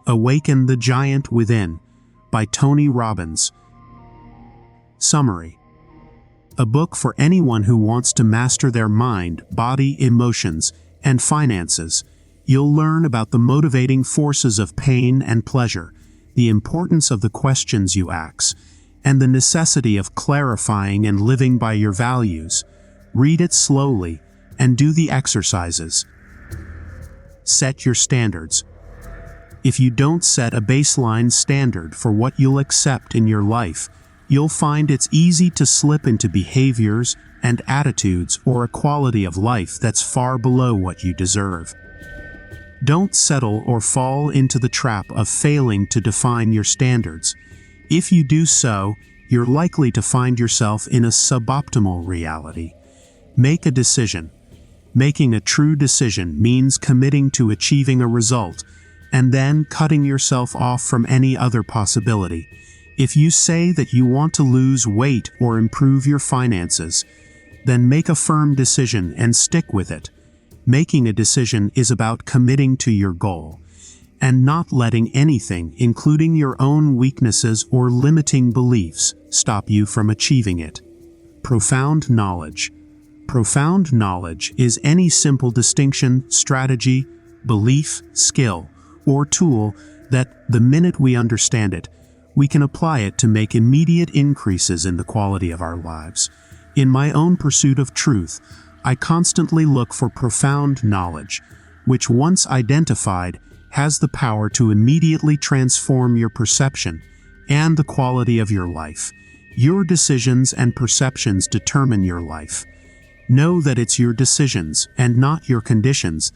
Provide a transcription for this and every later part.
Awaken the Giant Within by Tony Robbins. Summary: a book for anyone who wants to master their mind, body, emotions, and finances. You'll learn about the motivating forces of pain and pleasure, the importance of the questions you ask, and the necessity of clarifying and living by your values. Read it slowly and do the exercises. Set your standards. If you don't set a baseline standard for what you'll accept in your life, you'll find it's easy to slip into behaviors and attitudes or a quality of life that's far below what you deserve. Don't settle or fall into the trap of failing to define your standards. If you do so, you're likely to find yourself in a suboptimal reality. Make a decision. Making a true decision means committing to achieving a result, and then cutting yourself off from any other possibility. If you say that you want to lose weight or improve your finances, then make a firm decision and stick with it. Making a decision is about committing to your goal, and not letting anything, including your own weaknesses or limiting beliefs, stop you from achieving it. Profound knowledge. Profound knowledge is any simple distinction, strategy, belief, skill, or tool that, the minute we understand it, we can apply it to make immediate increases in the quality of our lives. In my own pursuit of truth, I constantly look for profound knowledge, which once identified has the power to immediately transform your perception and the quality of your life. Your decisions and perceptions determine your life. Know that it's your decisions and not your conditions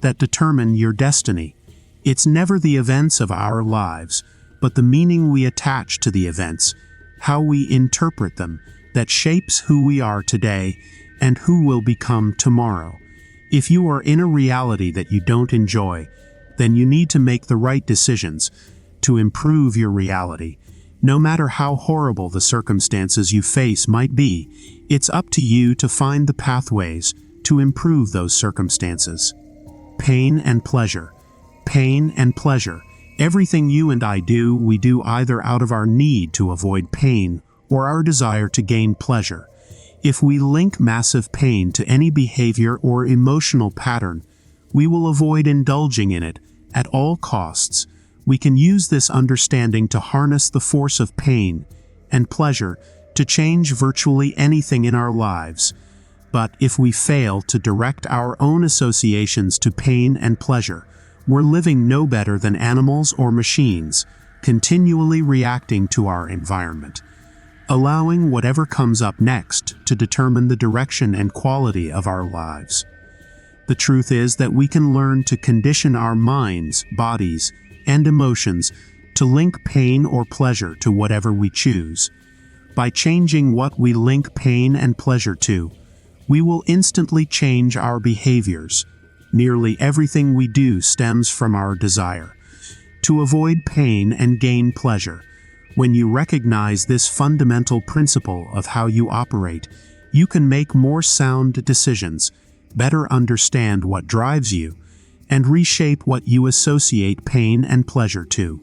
that determine your destiny. It's never the events of our lives, but the meaning we attach to the events, how we interpret them, that shapes who we are today and who will become tomorrow. If you are in a reality that you don't enjoy, then you need to make the right decisions to improve your reality. No matter how horrible the circumstances you face might be, it's up to you to find the pathways to improve those circumstances. Pain and pleasure. Pain and pleasure. Everything you and I do, we do either out of our need to avoid pain or our desire to gain pleasure. If we link massive pain to any behavior or emotional pattern, we will avoid indulging in it at all costs. We can use this understanding to harness the force of pain and pleasure to change virtually anything in our lives. But if we fail to direct our own associations to pain and pleasure, we're living no better than animals or machines, continually reacting to our environment, allowing whatever comes up next to determine the direction and quality of our lives. The truth is that we can learn to condition our minds, bodies, and emotions to link pain or pleasure to whatever we choose. By changing what we link pain and pleasure to, we will instantly change our behaviors. Nearly everything we do stems from our desire to avoid pain and gain pleasure. When you recognize this fundamental principle of how you operate, you can make more sound decisions, better understand what drives you, and reshape what you associate pain and pleasure to.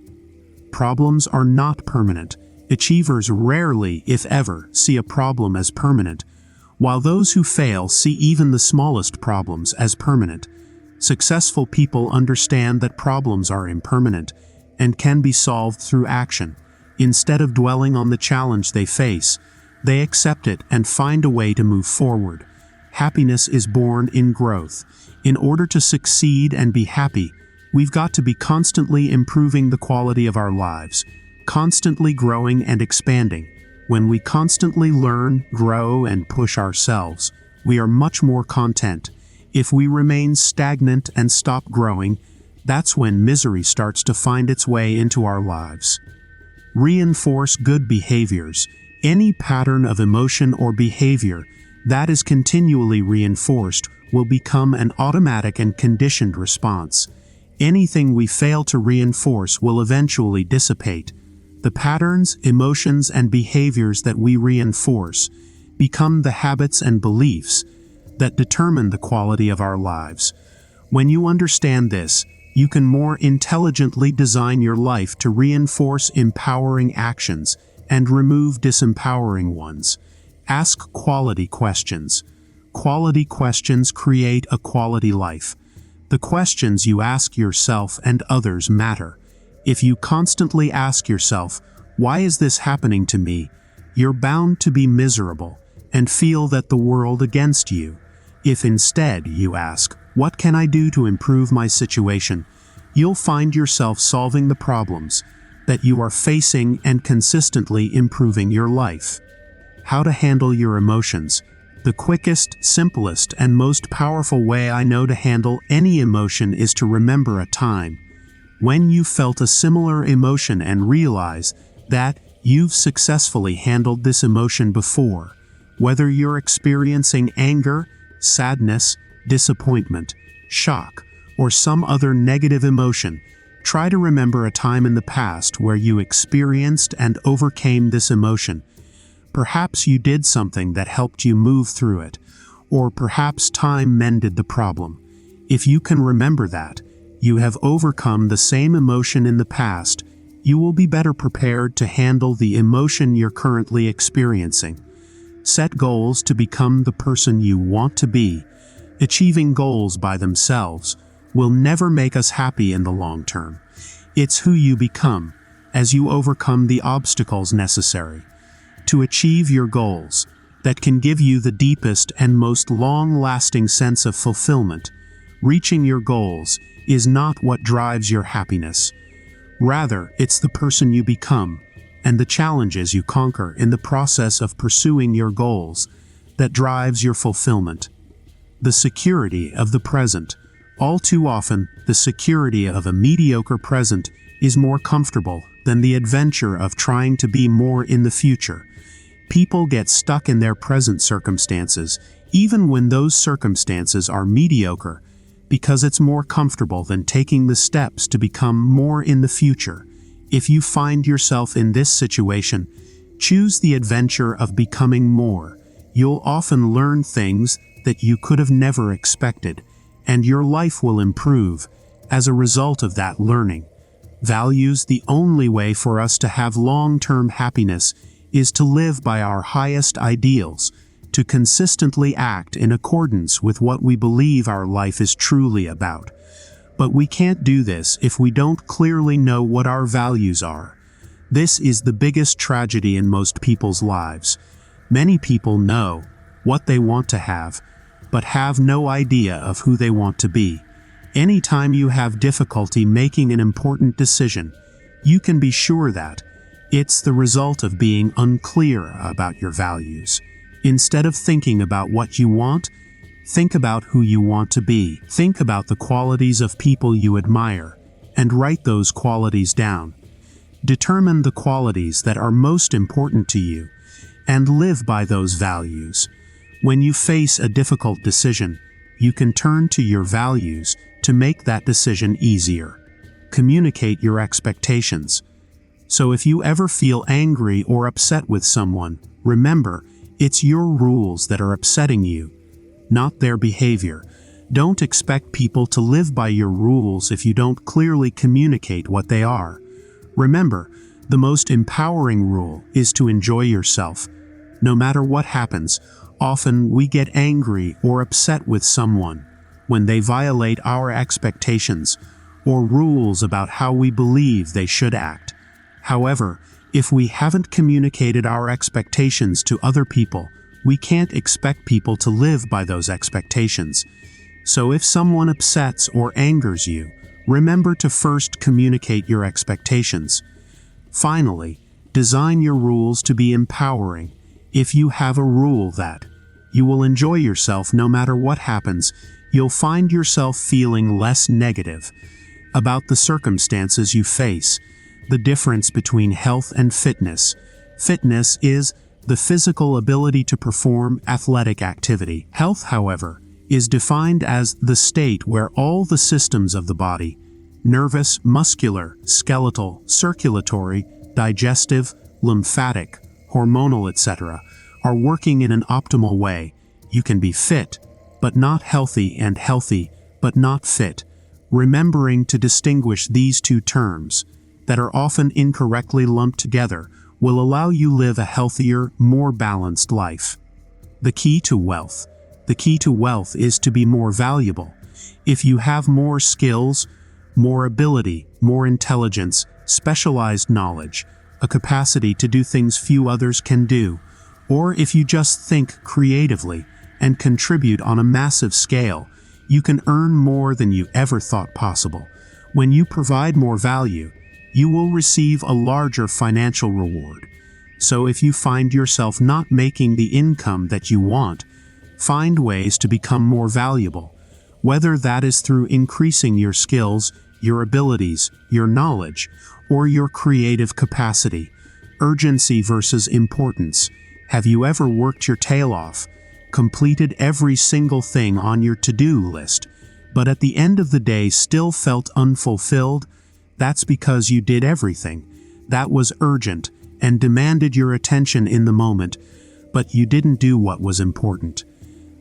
Problems are not permanent. Achievers rarely, if ever, see a problem as permanent, while those who fail see even the smallest problems as permanent. Successful people understand that problems are impermanent and can be solved through action. Instead of dwelling on the challenge they face, they accept it and find a way to move forward. Happiness is born in growth. In order to succeed and be happy, we've got to be constantly improving the quality of our lives, constantly growing and expanding. When we constantly learn, grow, and push ourselves, we are much more content. If we remain stagnant and stop growing, that's when misery starts to find its way into our lives. Reinforce good behaviors. Any pattern of emotion or behavior that is continually reinforced will become an automatic and conditioned response. Anything we fail to reinforce will eventually dissipate. The patterns, emotions, and behaviors that we reinforce become the habits and beliefs that determine the quality of our lives. When you understand this, you can more intelligently design your life to reinforce empowering actions and remove disempowering ones. Ask quality questions. Quality questions create a quality life. The questions you ask yourself and others matter. If you constantly ask yourself, "Why is this happening to me?" you're bound to be miserable and feel that the world against you. If instead you ask, "What can I do to improve my situation?" you'll find yourself solving the problems that you are facing and consistently improving your life. How to handle your emotions. The quickest, simplest, and most powerful way I know to handle any emotion is to remember a time when you felt a similar emotion and realize that you've successfully handled this emotion before. Whether you're experiencing anger, sadness, disappointment, shock, or some other negative emotion, try to remember a time in the past where you experienced and overcame this emotion. Perhaps you did something that helped you move through it, or perhaps time mended the problem. If you can remember that you have overcome the same emotion in the past, you will be better prepared to handle the emotion you're currently experiencing. Set goals to become the person you want to be. Achieving goals by themselves will never make us happy in the long term. It's who you become as you overcome the obstacles necessary to achieve your goals that can give you the deepest and most long-lasting sense of fulfillment. Reaching your goals is not what drives your happiness. Rather, it's the person you become and the challenges you conquer in the process of pursuing your goals that drives your fulfillment. The security of the present. All too often, the security of a mediocre present is more comfortable than the adventure of trying to be more in the future. People get stuck in their present circumstances, even when those circumstances are mediocre, because it's more comfortable than taking the steps to become more in the future. If you find yourself in this situation, choose the adventure of becoming more. You'll often learn things that you could have never expected, and your life will improve as a result of that learning. Values. The only way for us to have long-term happiness is to live by our highest ideals, to consistently act in accordance with what we believe our life is truly about. But we can't do this if we don't clearly know what our values are. This is the biggest tragedy in most people's lives. Many people know what they want to have, but have no idea of who they want to be. Anytime you have difficulty making an important decision, you can be sure that it's the result of being unclear about your values. Instead of thinking about what you want, think about who you want to be. Think about the qualities of people you admire, and write those qualities down. Determine the qualities that are most important to you, and live by those values. When you face a difficult decision, you can turn to your values to make that decision easier. Communicate your expectations. So if you ever feel angry or upset with someone, remember, it's your rules that are upsetting you, not their behavior. Don't expect people to live by your rules if you don't clearly communicate what they are. Remember, the most empowering rule is to enjoy yourself. No matter what happens, often we get angry or upset with someone when they violate our expectations or rules about how we believe they should act. However, if we haven't communicated our expectations to other people, we can't expect people to live by those expectations. So if someone upsets or angers you, remember to first communicate your expectations. Finally, design your rules to be empowering. If you have a rule that you will enjoy yourself no matter what happens, you'll find yourself feeling less negative about the circumstances you face. The difference between health and fitness. Fitness is the physical ability to perform athletic activity. Health, however, is defined as the state where all the systems of the body, nervous, muscular, skeletal, circulatory, digestive, lymphatic, hormonal, etc., are working in an optimal way. You can be fit, but not healthy, and healthy, but not fit. Remembering to distinguish these two terms, that are often incorrectly lumped together, will allow you live a healthier, more balanced life. The key to wealth. The key to wealth is to be more valuable. If you have more skills, more ability, more intelligence, specialized knowledge, a capacity to do things few others can do, or if you just think creatively and contribute on a massive scale, you can earn more than you ever thought possible. When you provide more value, you will receive a larger financial reward. So if you find yourself not making the income that you want, find ways to become more valuable, whether that is through increasing your skills, your abilities, your knowledge, or your creative capacity. Urgency versus importance. Have you ever worked your tail off, completed every single thing on your to-do list, but at the end of the day still felt unfulfilled? That's because you did everything that was urgent and demanded your attention in the moment, but you didn't do what was important,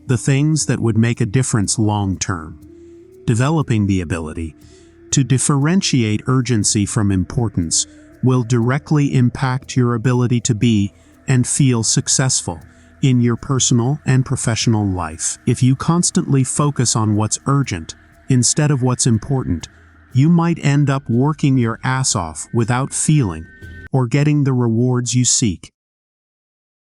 the things that would make a difference long term. Developing the ability to differentiate urgency from importance will directly impact your ability to be and feel successful in your personal and professional life. If you constantly focus on what's urgent instead of what's important, you might end up working your ass off without feeling or getting the rewards you seek.